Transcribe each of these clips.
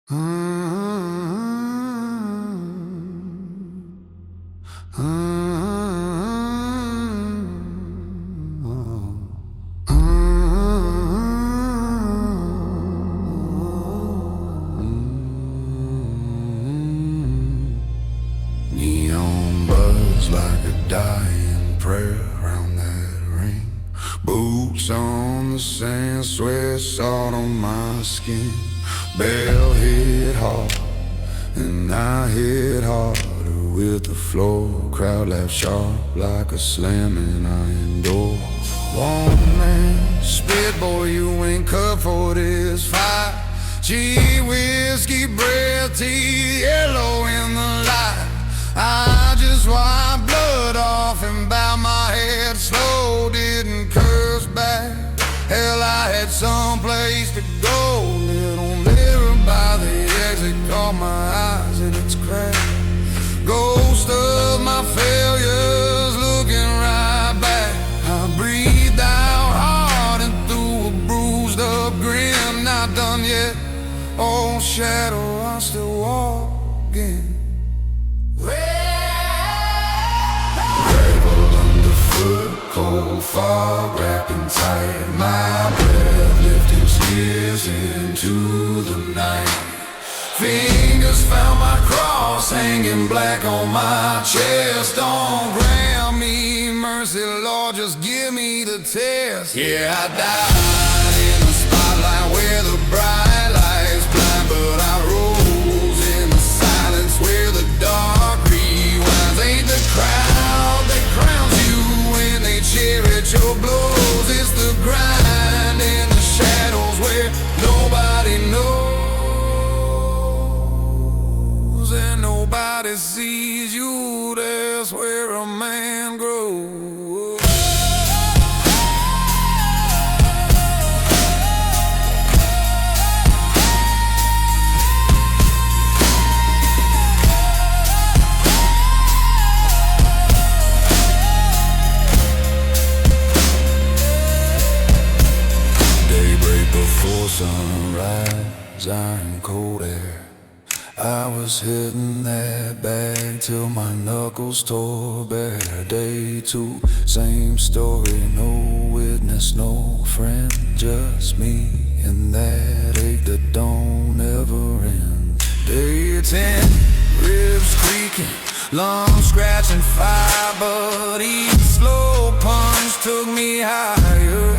Neon buzz like a dying prayer around that ring. Boots on the sand, sweat salt on my skin. Bell hit hard, and I hit harder with the floor. Crowd laughed sharp like a slamming iron door. One man spit, boy, you ain't cut for this fight. Gee, whiskey breath, teeth yellow in the light. I just wiped blood off and bowed my head slow. Didn't curse back, hell, I had someplace to go. Little mirror by the exit caught my eyes in its crack. Ghost of my failures looking right back. I breathed out hard and through a bruised up grin. Not done yet, oh shadow, I'm still walking. Gravel underfoot, cold fog wrapping tight. My breath lifting tears into the night. Fingers found my cross hanging black on my chest. Don't grant me mercy, Lord, just give me the test. Yeah, I died in the spotlight where the bright lights blind, but I rose in the silence where the dark rewinds. Ain't the crowd that crowns you when they cheer at your blows. It's the grind in the shadows where nobody knows, and nobody sees you. That's where a man grows. Before sunrise, iron cold air, I was hitting that bag till my knuckles tore bare. Day two, same story, no witness, no friend, just me and that ache that don't ever end. Day 10, ribs creaking, lungs scratching fire, but each slow punch took me higher.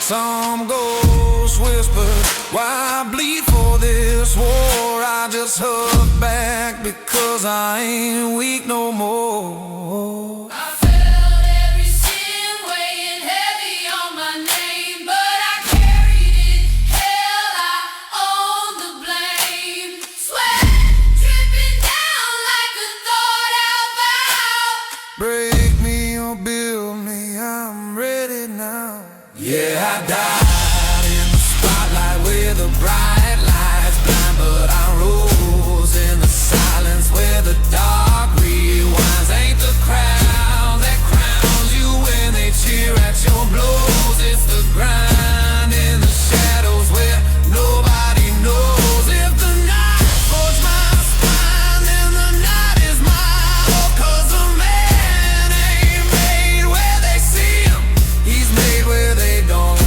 Some ghost whispered, why bleed for this war? I just hug back because I ain't weak no more. I felt every sin weighing heavy on my name, but I carried it, hell, I own the blame. Sweat dripping down like a thought out vow. Break me or build me, I'm ready now. Yeah, I died in the spotlight where the bright lights blind, but I rose in the silence where the dark rewinds. Ain't the crowd that crowns you when they cheer at your blows. It's the grind in the shadows where nobody knows. If the night forged my spine, then the night is mine. Oh, 'cause a man ain't made where they see him, he's made where they don't.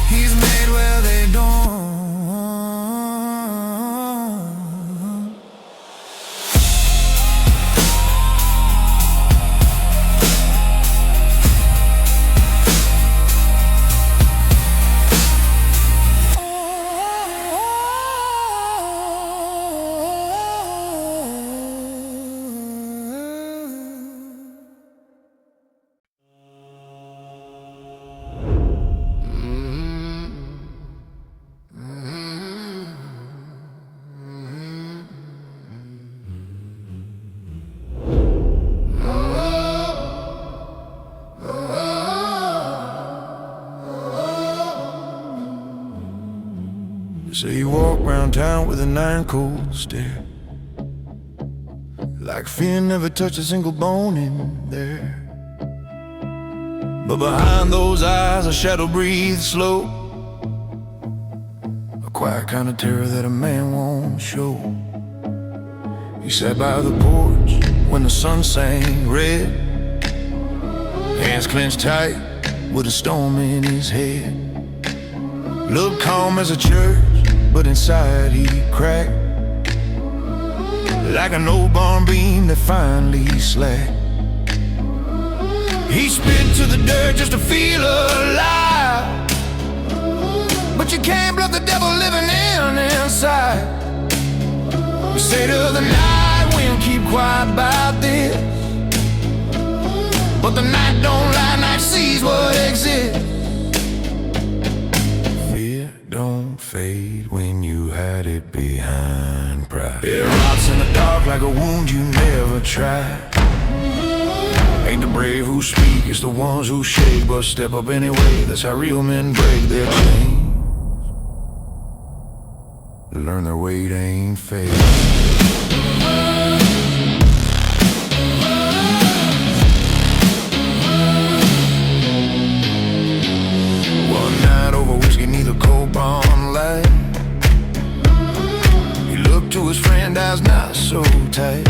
He's made where they don't. So you walk around town with a nine cold stare, like fear never touched a single bone in there. But behind those eyes a shadow breathes slow, quiet kind of terror that a man won't show. He sat by the porch when the sun sang red, hands clenched tight with a storm in his head. Looked calm as a church, but inside he cracked like an old barn beam that finally slacked. He spit to the dirt just to feel alive, but you can't bluff the devil living inside. We say to the night wind, keep quiet about this, but the night don't lie, night sees what exists. Fear don't fade when you hide it behind pride. It rots in the dark like a wound you never tried. Ain't the brave who speak, it's the ones who shake, but step up anyway. That's how real men break their chains. Learn their weight ain't fair. One night over whiskey neath a cold barn light, he looked to his friend, eyes not so tight.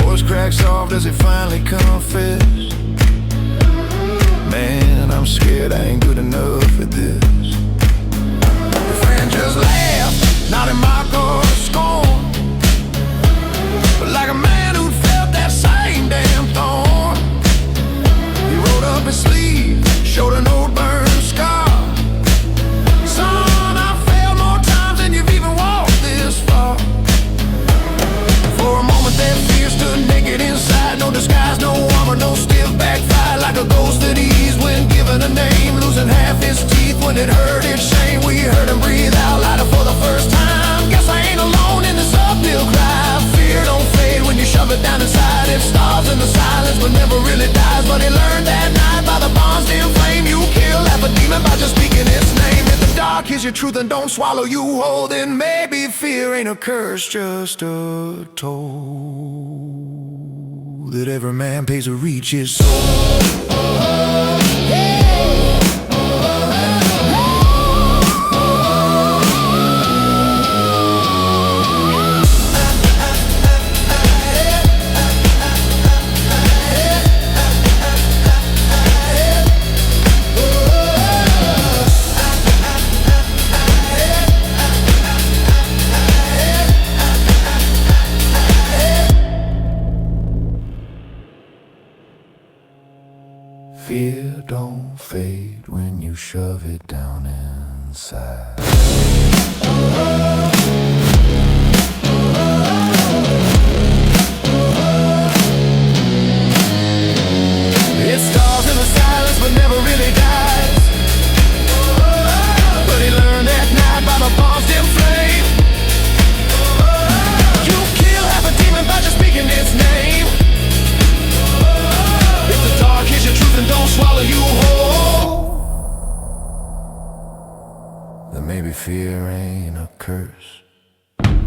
Voice cracked soft as he finally confessed, man, I'm scared I ain't good enough at this. The friend just laughed, not in mock or scorn, but like a man who'd felt that same damn thorn. He rolled up his sleeve, showed an old burned scar. Son, I failed more times than you've even walked this far. For a moment that fear stood naked inside, no disguise, no armor, no stiff back fight, like a ghost that eased when given a name, losing half his teeth when it hurt his shame. We heard him breathe out louder for the first time. Guess I ain't alone in this uphill cry. Fear don't fade when you shove it down inside. It starves in the silence but never really dies. But he learned that night by the bond's dim flame, you kill half a demon by just speaking its name. If the dark is your truth and don't swallow you whole, then maybe fear ain't a curse, just a toll that every man pays to reach his soul. Fear don't fade when you shove it down inside. It stalls in the silence but never really dies. But he learned that night by the bomb's dim flame, you kill half a demon by just speaking its name. If the dark is your truth and don't swallow you whole, then maybe fear ain't a curse,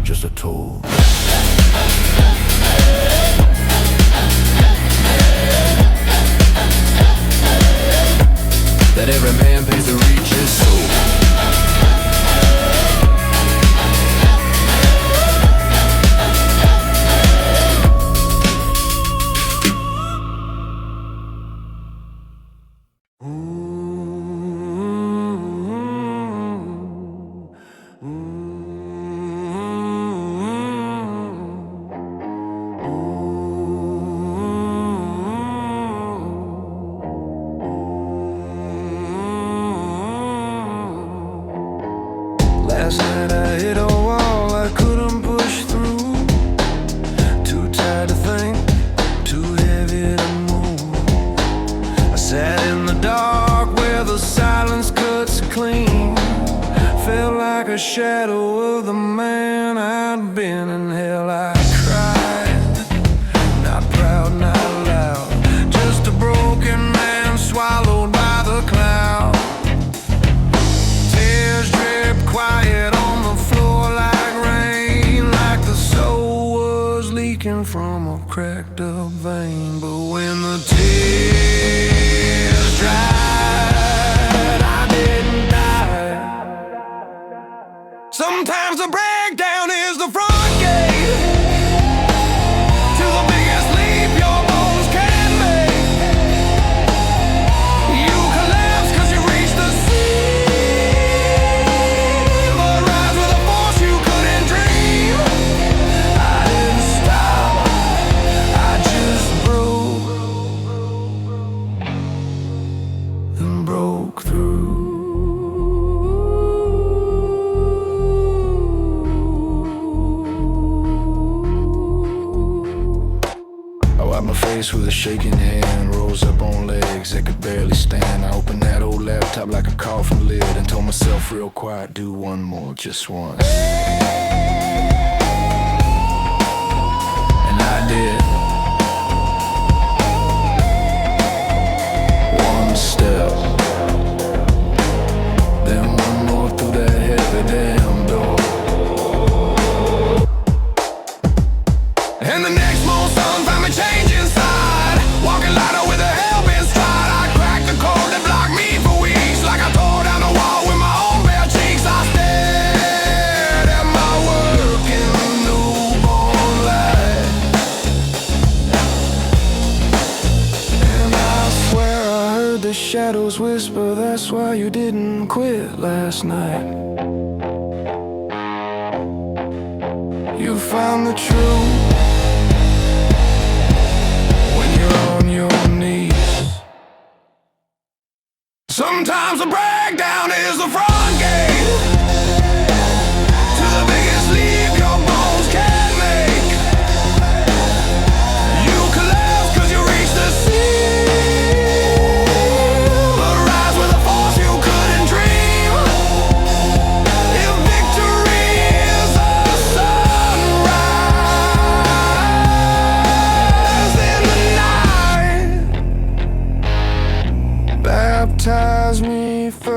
just a toll. That every man pays to reach his soul. Last night I hit a wall I couldn't push through. Too tired to think, too heavy to move. I sat in the dark where the silence cuts clean. Felt like a shadow of the man I'd been in hell. I cried, not proud, not loud, just a broken man swallowed by the cloud. Tears drip quiet on the floor like rain, like the soul was leaking from a cracked up vein. But when the tears dried, I didn't die. Sometimes the breakdown is the front gate to the biggest leap your bones can make. You collapse 'cause you reach the sea, but rise with a force you couldn't dream. I didn't stop, I just broke and broke through. My face with a shaking hand, rose up on legs that could barely stand. I opened that old laptop like a coffin lid and told myself real quiet, do one more, just once. And I did. One step, then one more through that heavy damn door. And the next morning sun found me changing inside, walking lighter with a hell-bent stride. I cracked the code that blocked me for weeks, like I tore down the wall with my own bare cheeks. I stared at my work in the newborn light, and I swear I heard the shadows whisper, that's why you didn't quit last night. You found the truth on your knees. Sometimes the breakdown is the front gate to the biggest leap your bones can make. You collapse 'cause you reach the sea, but rise with a force you couldn't dream. If victory is a sunrise in the night, baptize me first.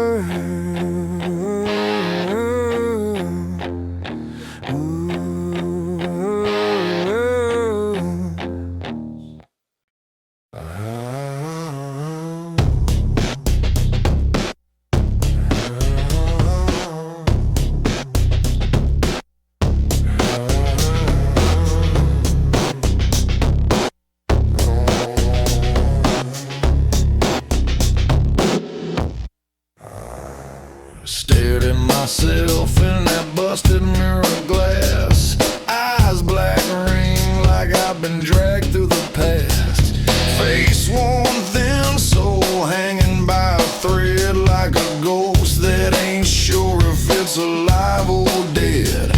Stared at myself in that busted mirror glass, eyes black ring like I've been dragged through the past. Face worn thin, soul hanging by a thread like a ghost that ain't sure if it's alive or dead.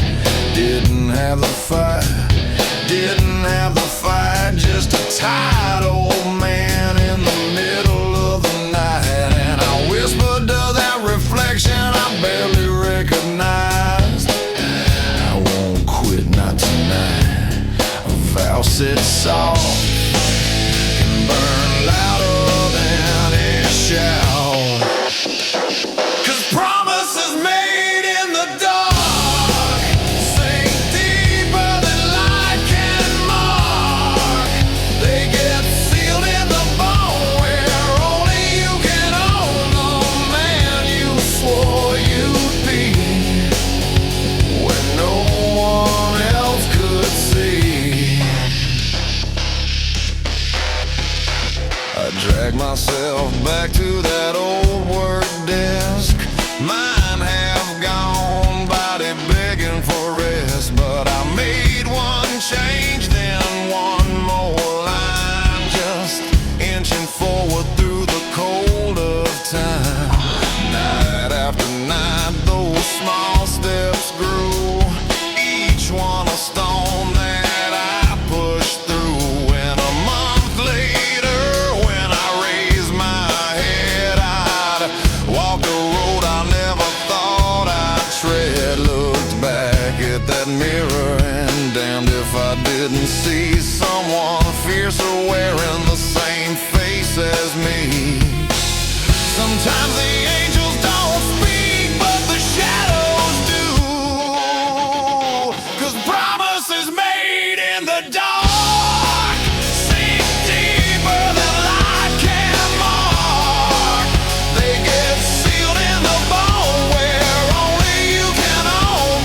Didn't have the fight, didn't have the fight, just a tired old man in the middle of the night. And I whispered to that reflection I barely recognized, I won't quit, not tonight. A vow said soft can burn louder than a shout. 'Cause promises made in the dark sink deeper than light can mark. They get sealed in the bone where only you can own the man you swore you'd be when no one else could see. I drag myself back to that old work desk, mine half gone, body begging for rest. But I made one change, then one more line, just inching forward through the cold of time. Night after night, those small steps grew, each one a stone that I pushed through. And a month later, when I raised my head, I'd walk the road I never thought I'd tread. Looked back at that mirror and damned if I didn't see someone fiercer wearing the same face as me. Sometimes the angels don't speak, but the shadows do. 'Cause promises made in the dark sink deeper than light can mark. They get sealed in the bone where only you can own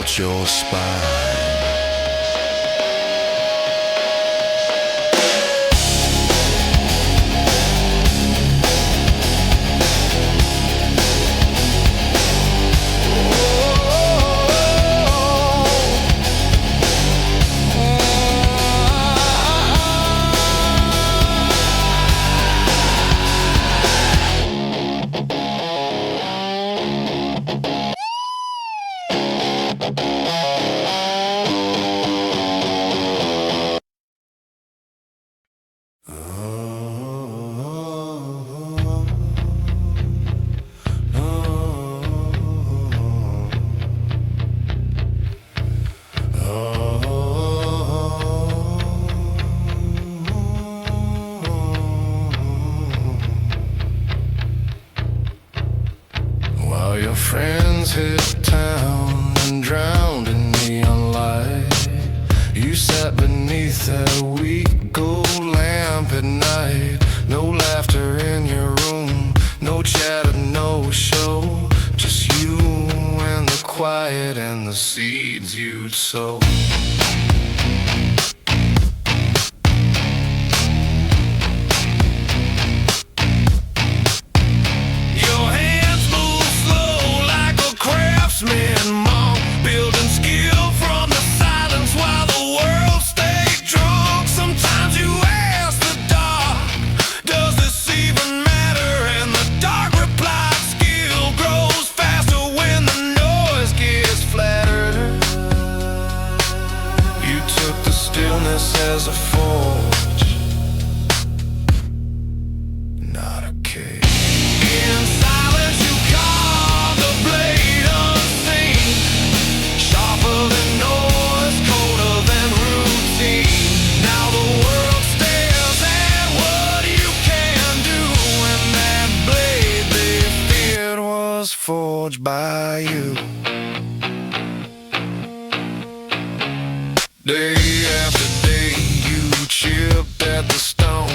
melt your spine. While your friends hit town and drowned in neon light, you sat beneath that weak gold lamp at night. No laughter in your room, no chatter, no show, just you and the quiet and the seeds you'd sow. Monk, building skill from the silence while the world stayed drunk. Sometimes you ask the dark, does this even matter? And the dark replied, skill grows faster when the noise gets flattered. You took the stillness as a forge, not a cage. In silence you carved the blade, forged by you. Day after day you chipped at the stone,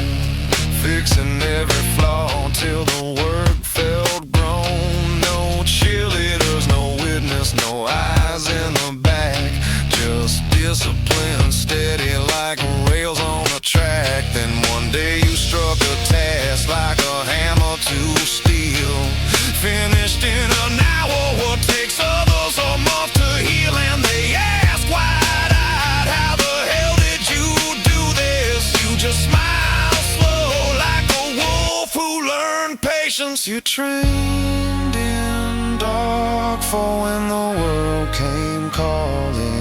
fixing every flaw till the work felt grown. No cheerleaders, no witness, no eyes in the back, just discipline steady like rails on a track. Then one day you struck a task like a hammer to steel, finished in an hour what takes others a month to heal. And they ask wide-eyed, how the hell did you do this? You just smile slow like a wolf who learned patience. You trained in dark for when the world came calling.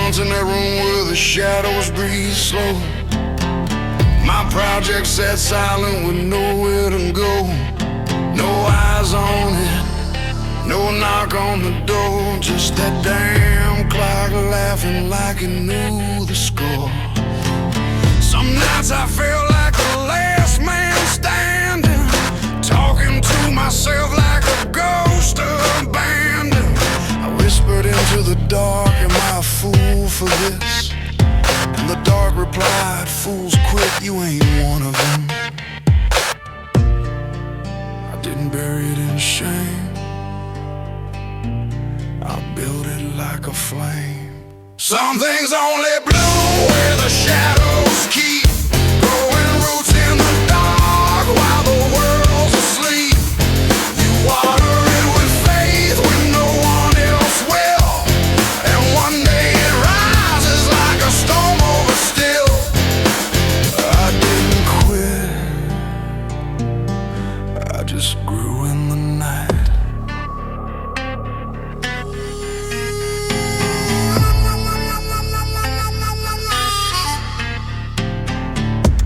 In that room where the shadows breathe slow, my project sat silent with nowhere to go. No eyes on it, no knock on the door, just that damn clock laughing like it knew the score. Some nights I felt like the last man standing, talking to myself like a ghost abandoned. I whispered into the dark, am I a fool for this? And the dark replied, a flame. Some things only bloom where the shadows keep growing roots in the dark while the world's asleep. You water it with faith when no one else will, and one day it rises like a storm over still. I didn't quit, I just grew in the night.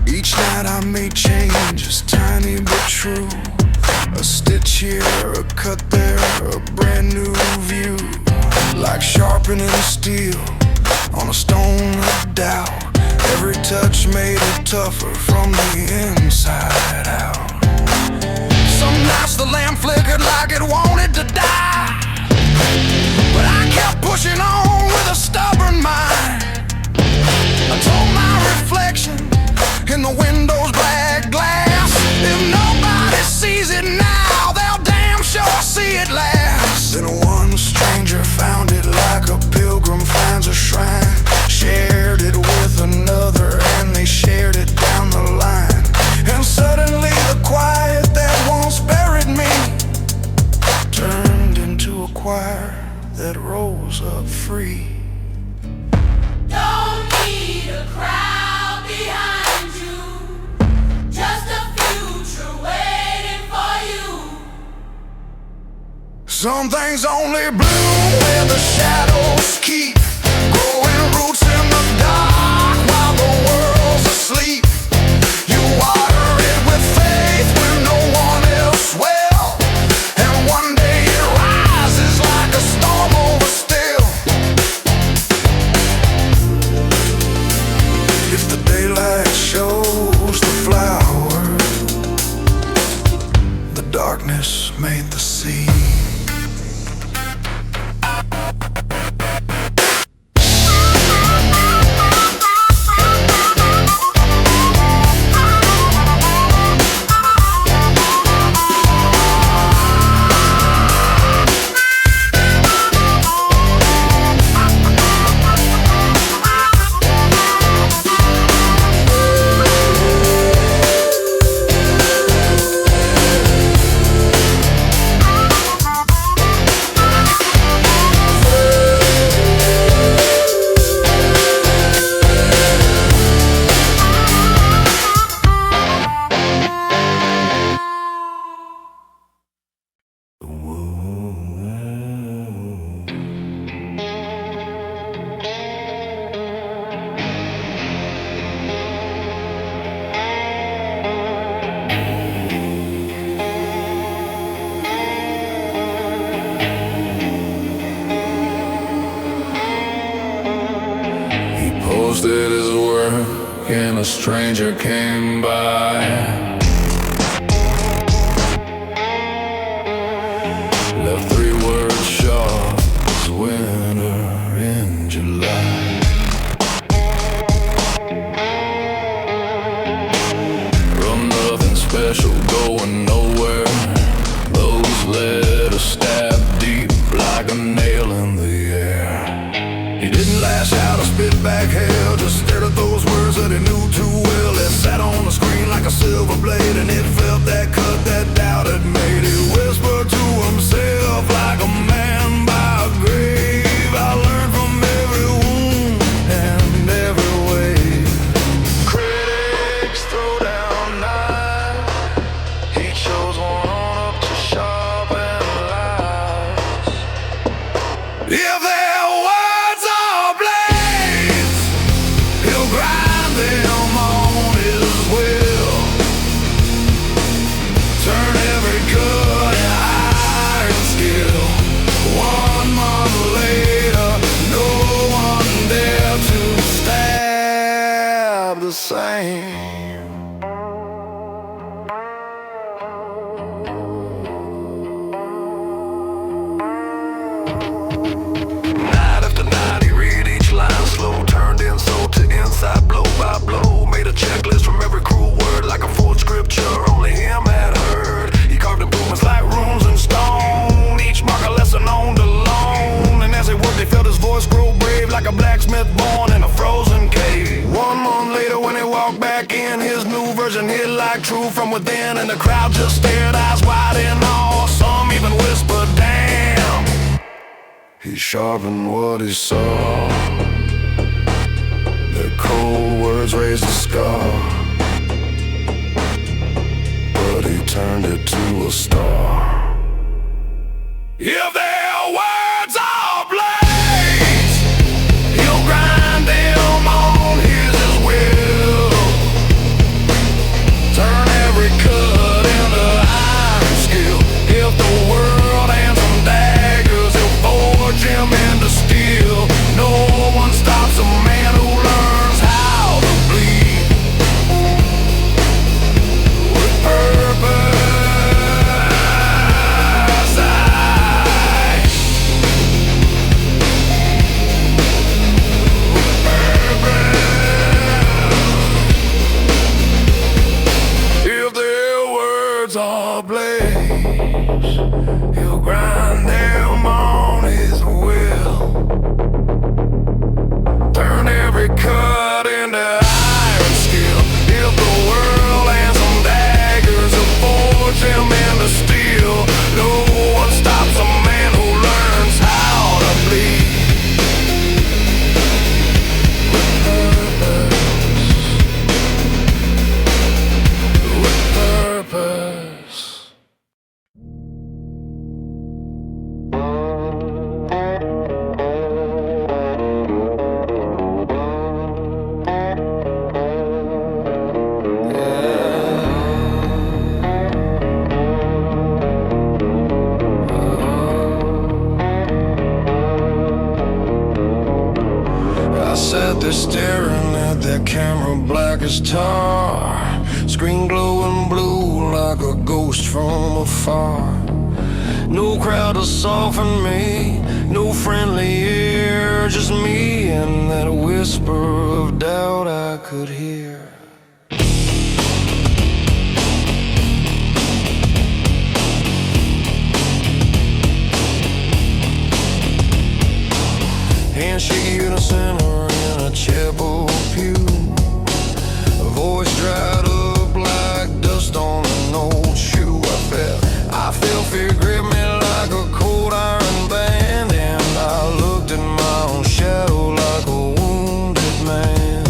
Each night I made changes, tiny but true. A stitch here, a cut there, a brand new view. Like sharpening steel on a stone of doubt. Every touch made it tougher from the inside out. Some nights the lamp flickered like it wanted to die, but I kept pushing on with a stubborn mind. I told my reflection in the window's black glass, if nobody sees it now, they'll damn sure see it last. Then one stranger found it like a pilgrim finds a shrine, shared it with another, and they shared it down the line. And suddenly the quiet that once buried me turned into a choir that rose up free. Don't need a crowd behind you, just a future waiting for you. Some things only bloom where the shadows keep growing roots in the dark while the world's asleep. You water it with faith when no one else will, and one day it rises like a storm over still. If the daylight shows the flower, the darkness made the sea. Posted his work and a stranger came by. Left 3 words sharp as winter in July. From nothing special going nowhere, those letters stab deep like a nail in the air. He didn't lash out or spit back hell, just stared at those words that he knew too well. It sat on the screen like a silver blade, and it felt that cut that doubt had made. He whispered to himself like a man by a grave. I learned from every wound and every wave. Critics throw down knives, he chose one on up to sharpen lies. If their words are blades, he'll grind them on his will. Turn every cut in iron skill. 1 month later, no one dared to stab the same. Night after night, he read each line slow, turned insult to inside, blow by blow. Made a checklist from every cruel word, like a full scripture only him had heard. He carved improvements like runes in stone, each mark a lesson owned alone. And as he worked, he felt his voice truth from within, and the crowd just stared, eyes wide in awe. Some even whispered, damn. He sharpened what he saw. Their cold words raised a scar, but he turned it to a star. If their words are blades, he'll grind them on his will. Turn every cut into iron skill. If the world hands him daggers, he'll forge him into steel. No one stops a man who learns how to bleed with purpose. Are blades, he'll grind them on his will. Turn every cut into iron skill. If the world hands him daggers, he'll forge him into steel. No one stops a man who learns how to bleed with purpose. I sat there staring at that camera, black as tar, screen glowing blue like a ghost from afar. No crowd to soften me, no friendly ear, just me and that whisper of doubt I could hear. Handshake unison in a chapel pew. A voice dried up like dust on an old shoe. I felt fear grip me like a cold iron band, and I looked at my own shadow like a wounded man.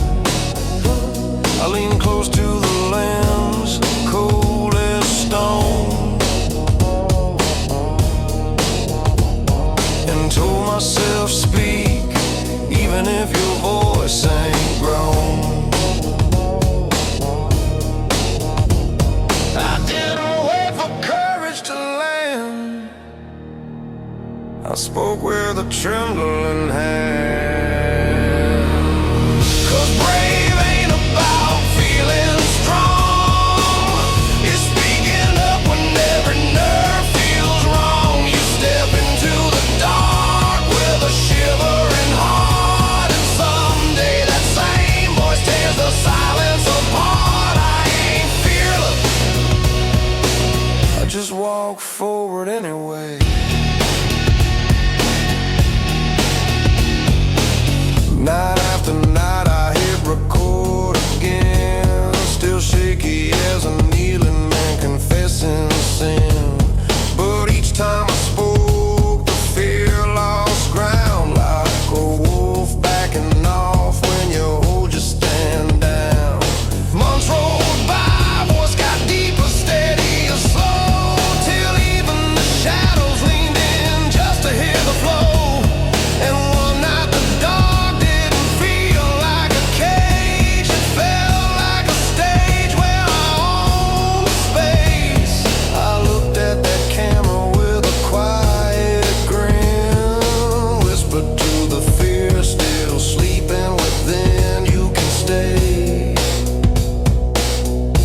I leaned close to the lens, cold as stone, and told myself, speak, even if your voice ain't grown. I didn't wait for courage to land. I spoke with a trembling hand. 'Cause brave ain't about feeling strong. It's speaking up when every nerve feels wrong. You step into the dark with a shivering heart, and someday that same voice tears the silence apart. I ain't fearless, I just walk forward anyway. Night after night I hit record again, still shaky as a kneeling man confessing sin. But each time I spoke, the fear lost ground like a wolf backing off when you hold your stand down. Months rolled by, voice got deeper, steadier, slow, till even the shadows leaned in just to hear the flow. And one night the dark didn't feel like a cage, it felt like a stage where I owned space. I looked at that camera with a quiet grin, whispered to the fear still sleeping within, you can stay,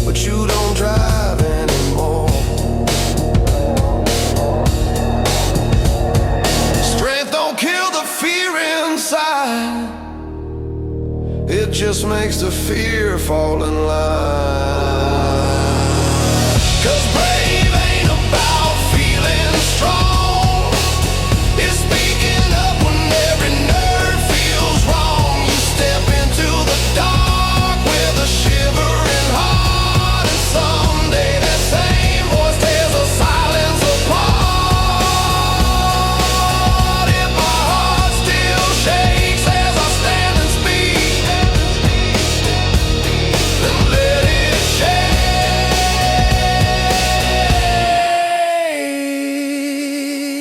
but you don't drive anymore. Strength don't kill the fear inside, it just makes the fear fall in line. 'Cause brave ain't about feeling strong. It's speaking up when every nerve feels wrong. You step into the dark with a shivering heart, and some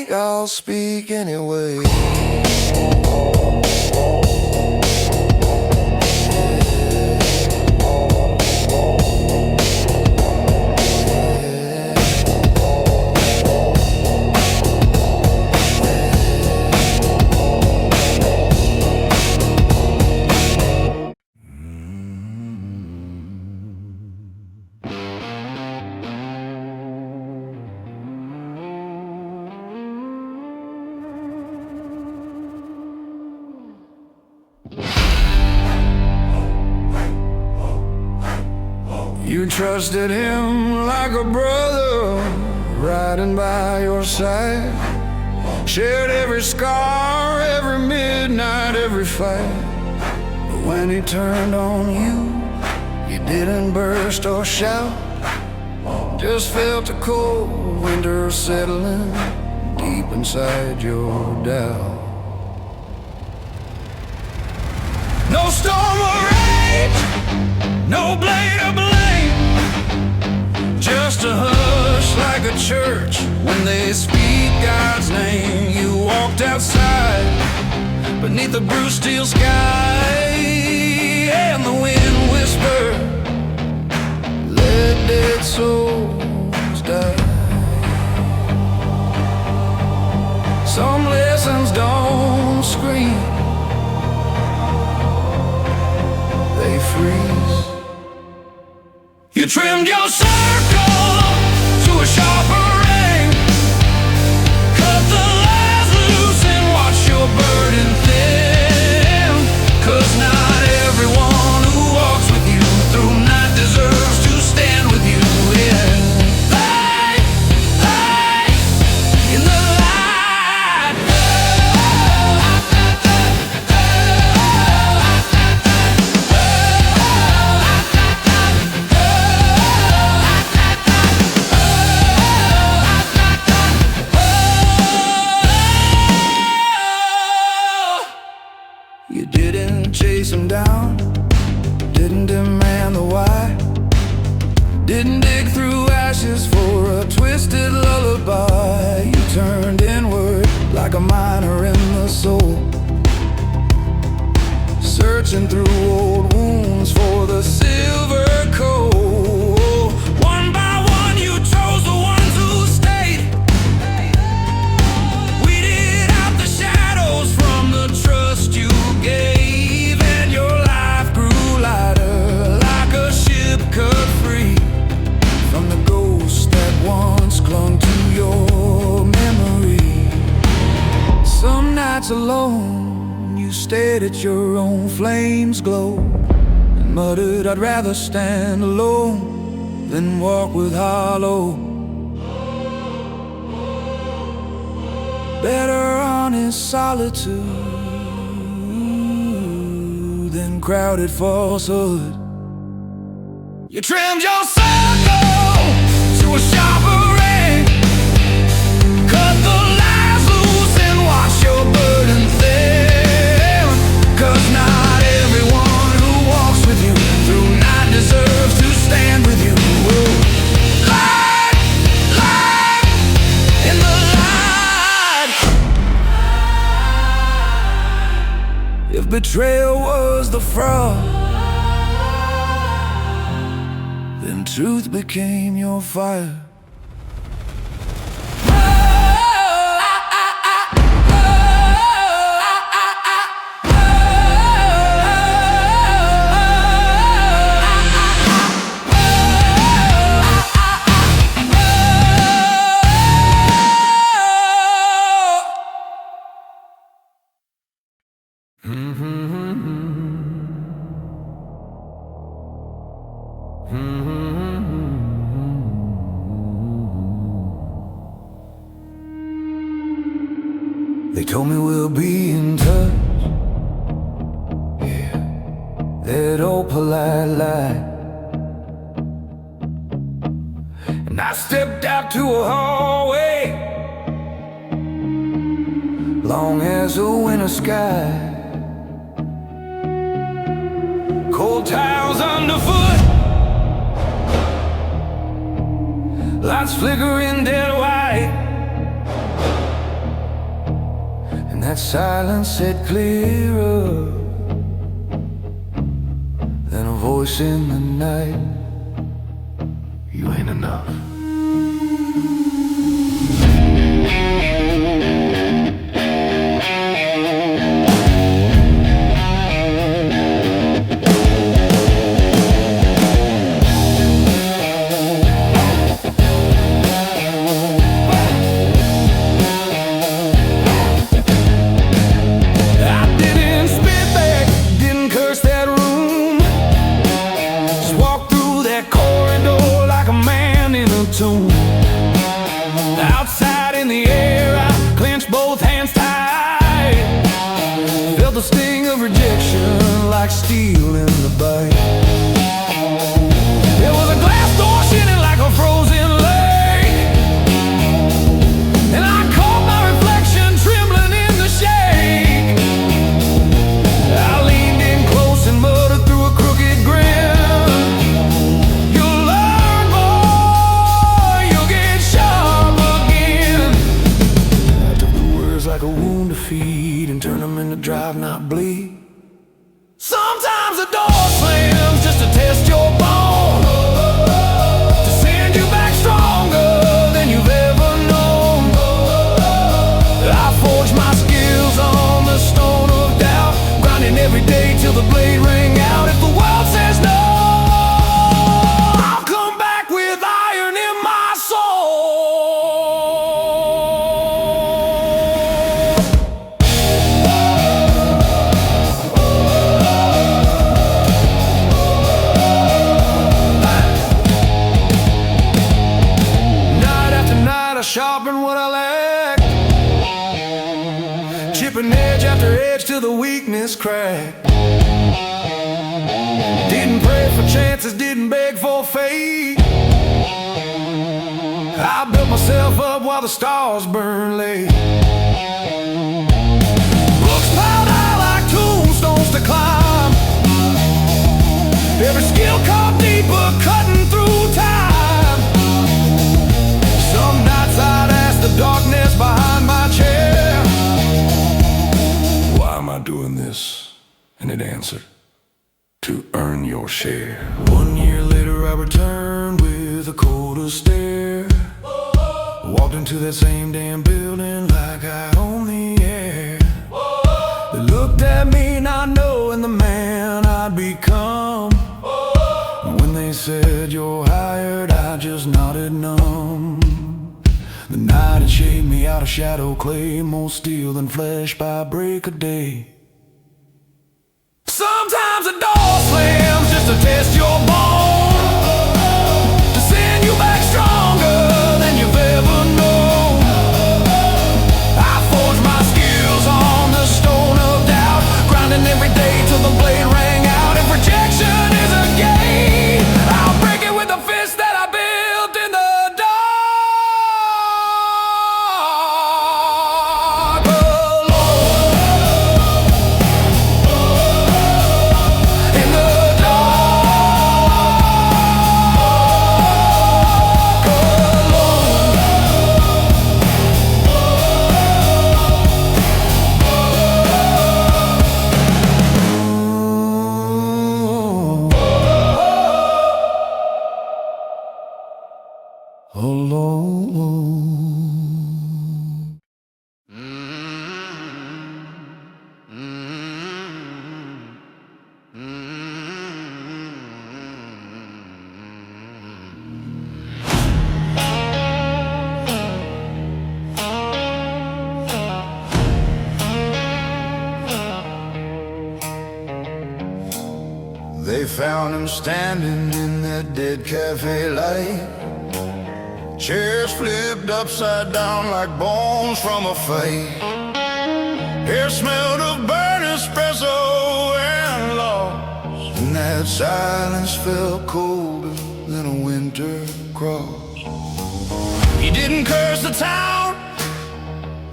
speak, I'll speak anyway. You trusted him like a brother, riding by your side. Shared every scar, every midnight, every fight. But when he turned on you, you didn't burst or shout. Just felt a cold winter settling deep inside your doubt. No storm or rage, no blade of blame, just a hush like a church when they speak God's name. You walked outside beneath the bruised steel sky, and the wind whispered, let dead souls die. Some lessons don't scream, they freeze. You trimmed your circle to a sharper ring, cut the lies loose and watch your burden thin. 'Cause not everyone who walks with you through night deserves to stand with you in light, light, in the light. You didn't chase him down, didn't demand the why, didn't dig through ashes for a twisted lullaby. You turned inward like a miner in the soul, searching through old wounds for the silver coal. One by one you chose the ones who stayed, weeded out the shadows from the trust you gave, and your life grew lighter like a ship cut free from the ghosts that once clung to your memory. Some nights alone you stared at your own flames glow and muttered, I'd rather stand alone than walk with hollow. Better honest solitude than crowded falsehood. You trimmed your circle to a sharper ring, cut the lies loose and wash your burden thin. 'Cause not everyone who walks with you through night deserves to stand with you. Light, light, in the light. If betrayal was the fraud, then truth became your fire. They told me we'll be in touch, yeah, that old polite lie. And I stepped out to a hallway, long as a winter sky, cold tiles underfoot, lights flickering dead white. That silence said clearer than a voice in the night. You ain't enough. Outside in the air, I clenched both hands tight. Felt the sting of rejection like steel in the bite. There was a glass door shining like a frozen lake, and I caught my reflection trembling in the shake. I leaned in close and muttered through a crooked grin. Like a wound to feed and turn them into drive, not bleed. Sometimes the door slams just to test your bone, to send you back stronger than you've ever known. I forged my skills on the stone of doubt, grinding every day till the blade rang out. If the world says no, I'll come back with iron in my soul. I sharpened what I lacked, chipping edge after edge till the weakness cracked. Didn't pray for chances, didn't beg for fate. I built myself up while the stars burned late. Books piled high like tombstones to climb, every skill carved deeper, cutting through time. Some nights I'd ask the darkness behind my chair, why am I doing this? And it answered, to earn your share. 1 year later I returned with a colder stare. Walked into that same damn building like I own the air. They looked at me not knowing the man I'd become. When they said you're hired, I just nodded numb. The night had shaped me out of shadow clay, more steel than flesh by break of day. Sometimes a door slams just to test your bone, to send you back stronger than you've ever known. I forged my skills on the stone of doubt, grinding every day till the blade rang out. If rejection is a game, I'll break it with the fist that I built in the dark. Alone. They found him standing in that dead cafe light, chairs flipped upside down like bones from a fight. Hair smelled of burnt espresso and lost, and that silence felt colder than a winter cross. He didn't curse the town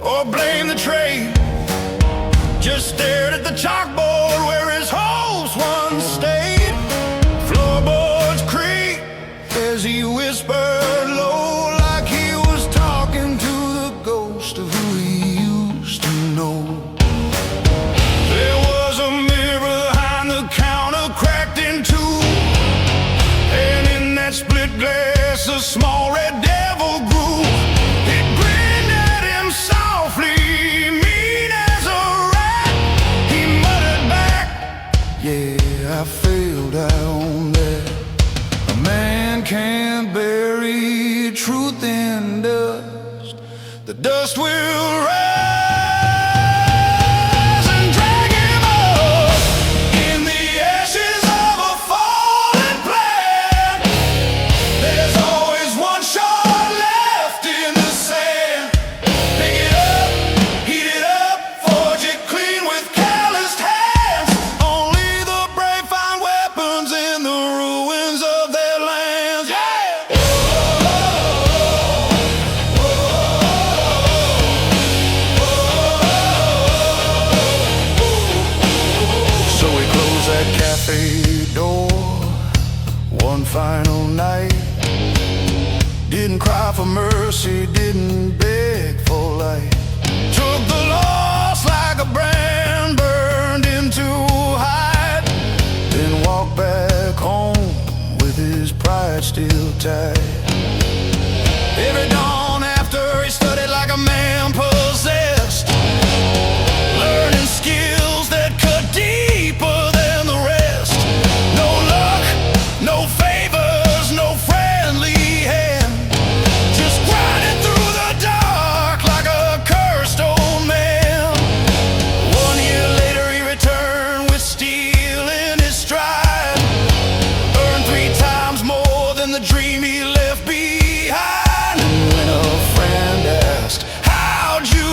or blame the trade, just stared at the chalkboard where his hopes once stayed. Floorboards creaked as he whispered low, like he was talking to the ghost of who he used to know. will rise and drag him up in the ashes of a fallen plan. There's always one shot left in the sand. Pick it up, heat it up, forge it clean with calloused hands. Only the brave find weapons in the ruins of their lands. Yeah! So we close that cafe door one final night. Didn't cry for mercy, didn't beg for light. Took the loss like a brand burned him to hide. Then walked back home with his pride still tight. Every dawn after he studied like a man possessed, learning skills that cut deeper than the rest. No luck, no favors, no friendly hand. Just grinding through the dark like a cursed old man. 1 year later he returned with steel in his stride. Earned 3 times more than the dream he left behind. And when a friend asked, how'd you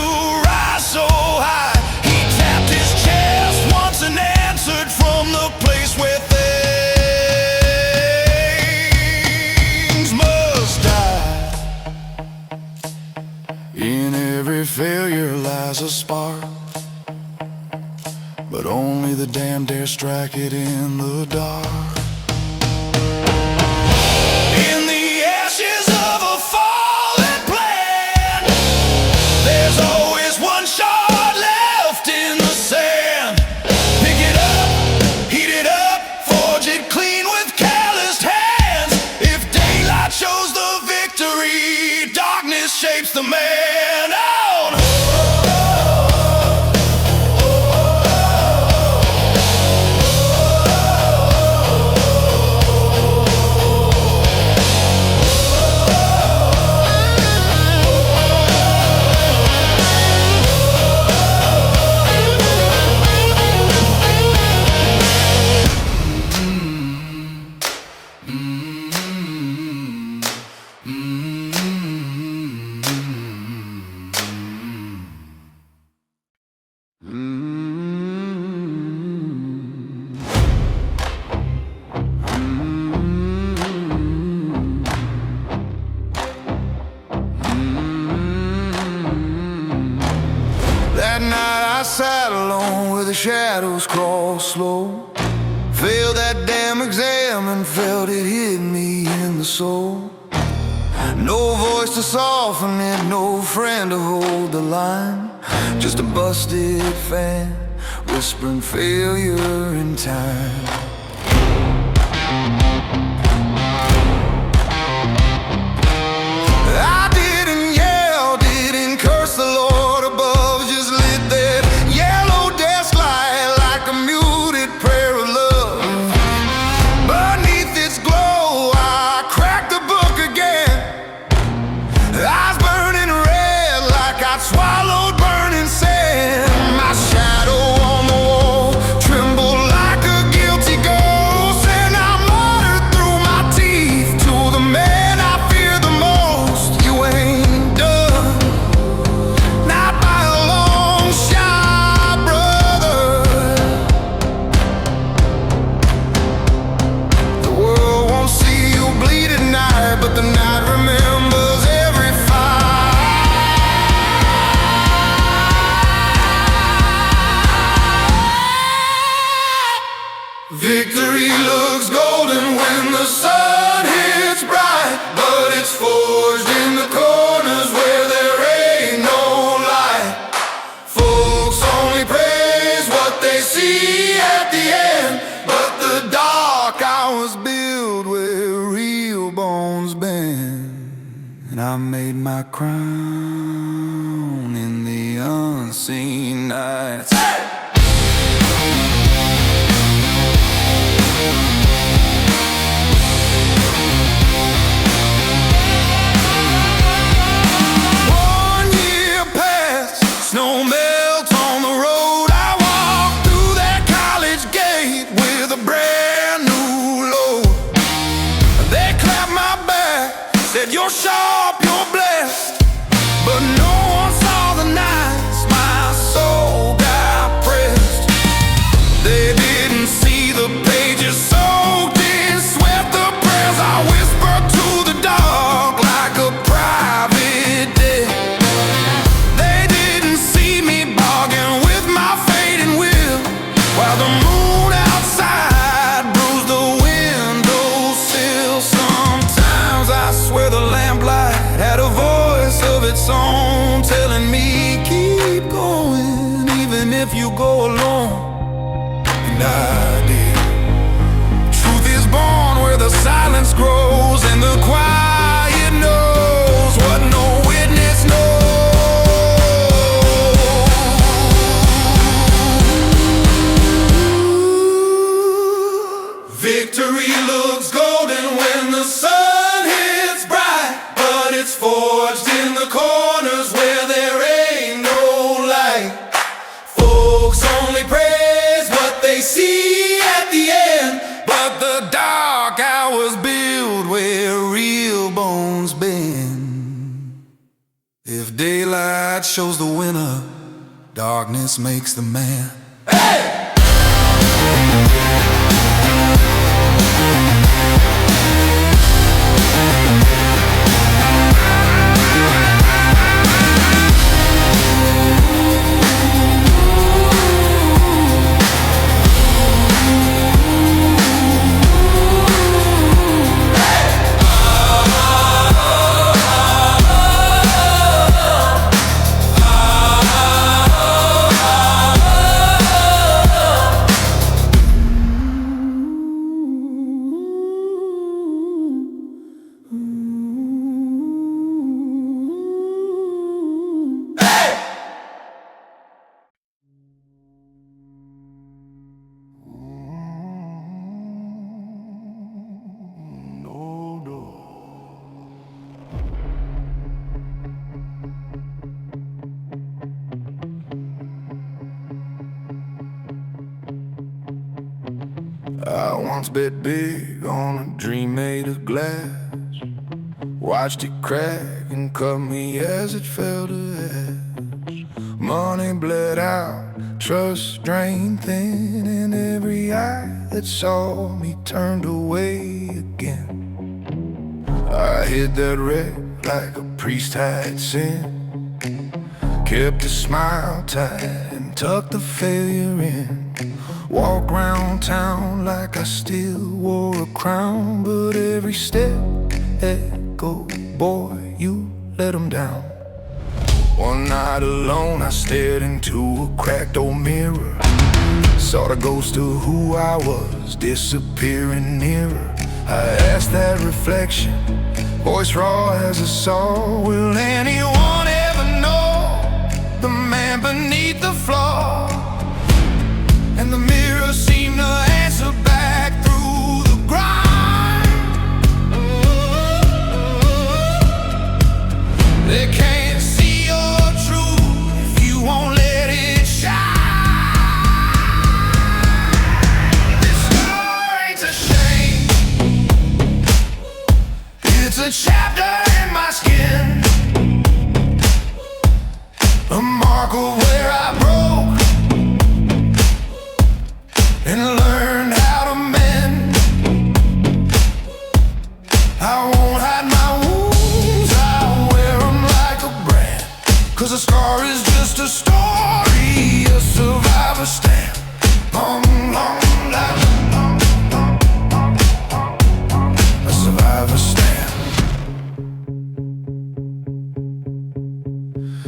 rise so high? He tapped his chest once and answered from the place where things must die. In every failure lies a spark, but only the damned dare strike it in the dark. In the ashes of a fallen plan, there's always one shot left in the sand. Pick it up, heat it up, forge it clean with calloused hands. If daylight shows the victory, darkness shapes the man on. That night I sat alone where the shadows crawl slow. Failed that damn exam and felt it hit me in the soul. No voice to soften it, no friend to hold the line. Just a busted fan whispering failure in time. I didn't yell, didn't curse the Lord above, just lit that yellow desk light like a muted prayer of love. Beneath its glow, I cracked the book again. Eyes burning red like I'd swallowed burning sand. My shadow on the wall trembled like a guilty ghost, and I muttered through my teeth to the man I fear the most. You ain't done, not by a long shot, brother. The world won't see you bleed at night, but the night remembers every fight. Victory looks golden when the sun hits bright, but it's forged in the corners where there ain't no light. Folks only praise what they see at the end, but the dark hours build where real bones bend. And I made my crown in the unseen nights. One year passed. if you go alone, and I did. Truth is born where the silence grows, and the quiet knows what no witness knows. Victory looks golden when the sun hits bright, but it's forged in the corners where there ain't no light. Folks only praise what they see at the end, but the dark hours build where real bones bend. If daylight shows the winner, darkness makes the man. Hey! I once bet big on a dream made of glass, watched it crack and cut me as it fell to ash. Money bled out, trust drained thin, and every eye that saw me turned away again. I hid that wreck like a priest had sin, kept a smile tight and tucked the failure in. Walk round town like I still wore a crown, but every step echoed, boy, you let 'em down. One night alone I stared into a cracked old mirror, saw the ghost of who I was disappearing nearer. I asked that reflection, voice raw as a saw, will anyone ever know the man beneath the flaw? And the mirror seemed to answer back through the grind. They can't see your truth if you won't let it shine. This scar ain't a shame, it's a chapter in my skin, a mark of where I broke and learned how to mend. I won't hide my wounds, I'll wear them like a brand, 'cause a scar is just a story, a survivor stand. A survivor stand.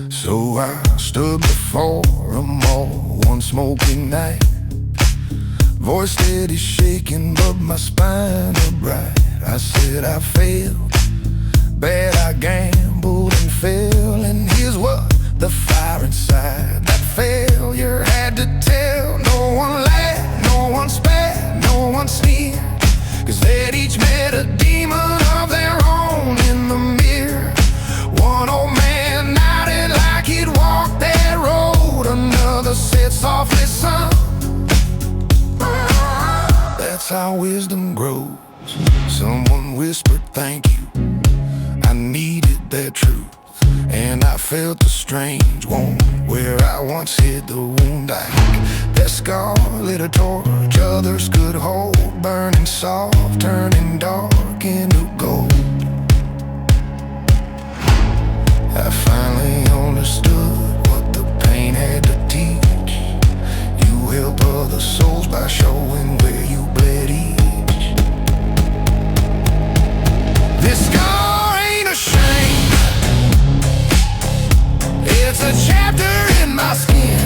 So I stood before them all one smoky night, voice steady shaking, but my spine upright. I said I failed, bad I gambled and fell, and here's what the fire inside that failure had to tell. No one laughed, no one spat, no one sneered, 'cause they'd each met a demon of their own in the mirror. One old man nodded like he'd walked that road, another said softly, son, that's how wisdom grows. Someone whispered thank you, I needed that truth, and I felt a strange warmth where I once hid the wound. Like that scar lit a torch others could hold, burning soft, turning dark into gold. I finally understood what the pain had to teach. You help other souls by showing where you bled each. This scar ain't a shame, it's a chapter in my skin,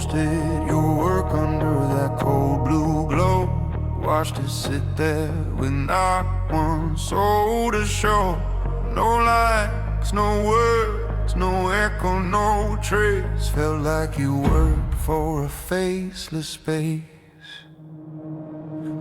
posted your work under that cold blue glow. Watched it sit there with not one soul to show. No likes, no words, no echo, no trace. Felt like you worked for a faceless space.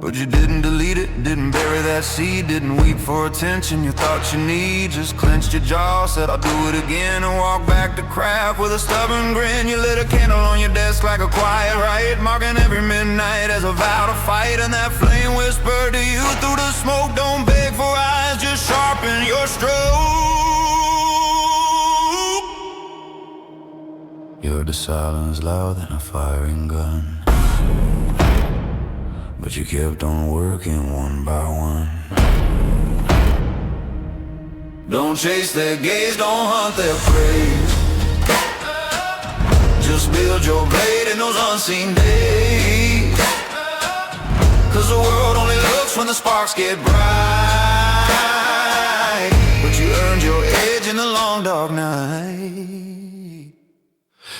But you didn't delete it, didn't bury that seed, didn't weep for attention you thought you need. Just clenched your jaw, said I'll do it again, and walked back to craft with a stubborn grin. You lit a candle on your desk like a quiet rite, marking every midnight as a vow to fight. And that flame whispered to you through the smoke, don't beg for eyes, just sharpen your stroke. You heard the silence louder than a firing gun, but you kept on working one by one. Don't chase their gaze, don't hunt their prey. Just build your blade in those unseen days. Cause the world only looks when the sparks get bright. But you earned your edge in the long dark night.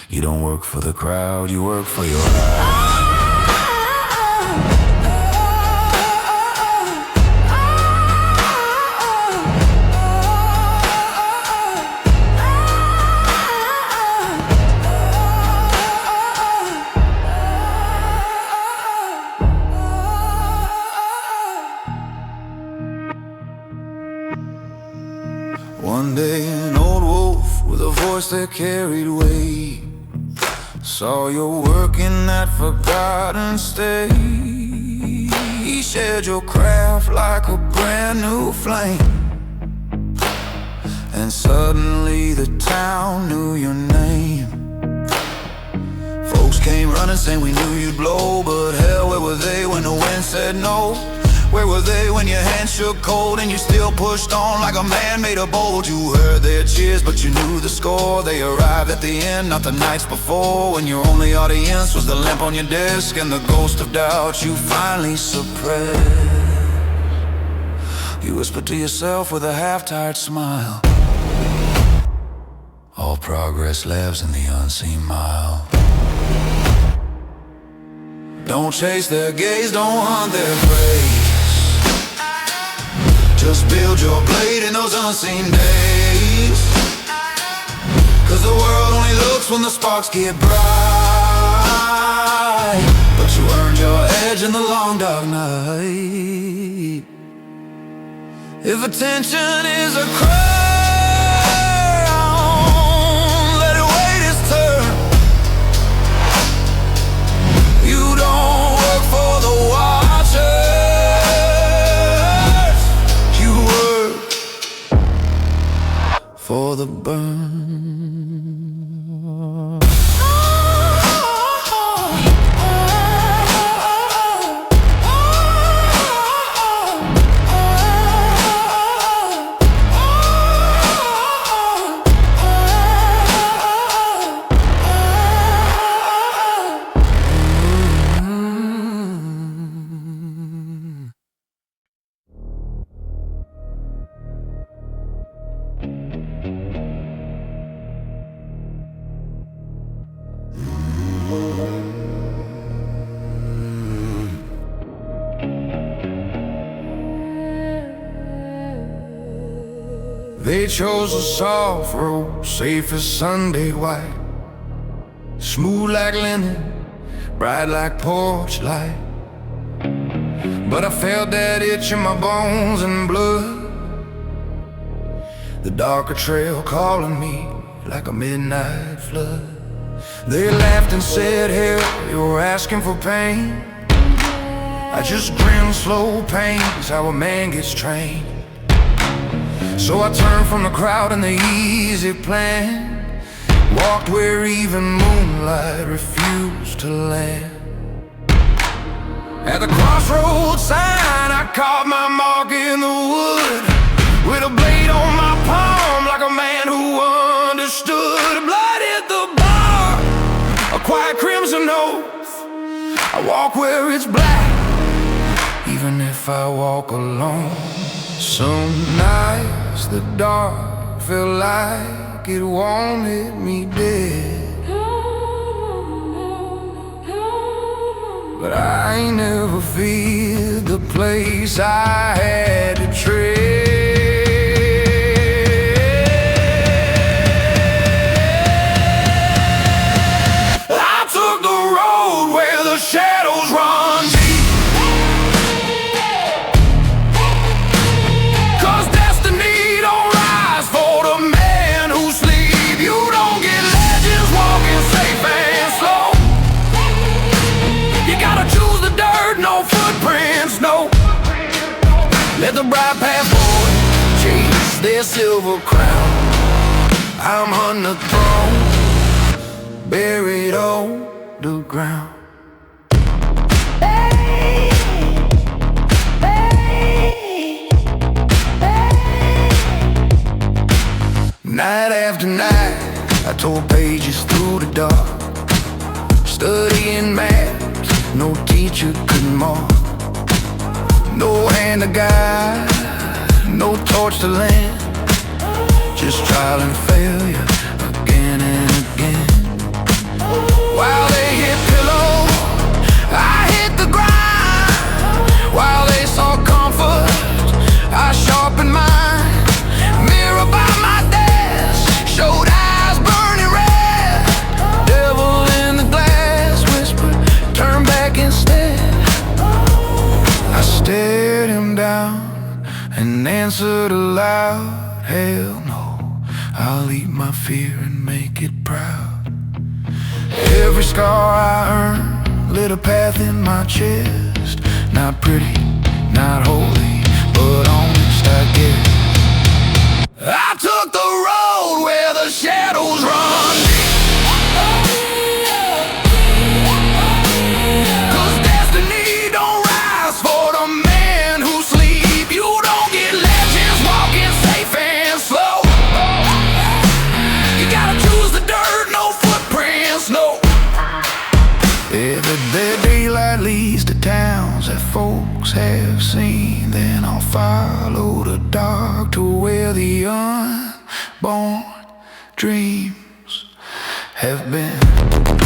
You don't work for the crowd, you work for your life. One day an old wolf with a voice that carried weight saw you working that forgotten state. He shared your craft like a brand new flame, and suddenly the town knew your name. Folks came running saying we knew you'd blow, but hell, where were they when the wind said no? Where were they when your hands shook cold and you still pushed on like a man made a bold? You heard their cheers, but you knew the score. They arrived at the end, not the nights before, when your only audience was the lamp on your desk and the ghost of doubt you finally suppressed. You whispered to yourself with a half-tired smile, all progress lives in the unseen mile. Don't chase their gaze, don't hunt their prey. Just build your blade in those unseen days. Cause the world only looks when the sparks get bright. But you earned your edge in the long dark night. If attention is a crown, let it wait its turn. You don't work for the watchers, for the burn. They chose a soft road, safe as Sunday white, smooth like linen, bright like porch light. But I felt that itch in my bones and blood, the darker trail calling me like a midnight flood. They laughed and said, hell, you're asking for pain. I just grinned, slow pain's how a man gets trained. So I turned from the crowd and the easy plan, walked where even moonlight refused to land. At the crossroads sign, I carved my mark in the wood, with a blade on my palm like a man who understood. Blood hit the bar, a quiet crimson oath. I walk where it's black, even if I walk alone. Some nights the dark felt like it wanted me dead. but I ain't never feared the place I had to tread. I took the road where the shadows run deep, 'cause destiny don't rise for the man who sleep. You don't get legends walking safe and slow. You gotta choose the dirt, no footprints, no. Let the bright path forward chase their silver crown. I'm on the throne, buried on the ground. Night after night, I tore pages through the dark, studying maps no teacher could mark. No hand to guide, no torch to lend, just trial and failure again and again. While they hit pillow, I hit the grind. While they saw comfort, I sharpened mine. Mirror by my desk showed eyes burning red. Devil in the glass whispered, turn back instead. I stared him down and answered aloud, hell no, I'll eat my fear and make it proud. Every scar I earned lit a path in my chest. Not pretty, not holy, but honest, I guess. I took the road where the shadows run deep, 'cause destiny don't rise for the man who sleep. You don't get legends walking safe and slow. You gotta choose the dirt, no footprints, no. If their daylight leads to towns that folks have seen, then I'll follow the dark to where the unborn dreams have been.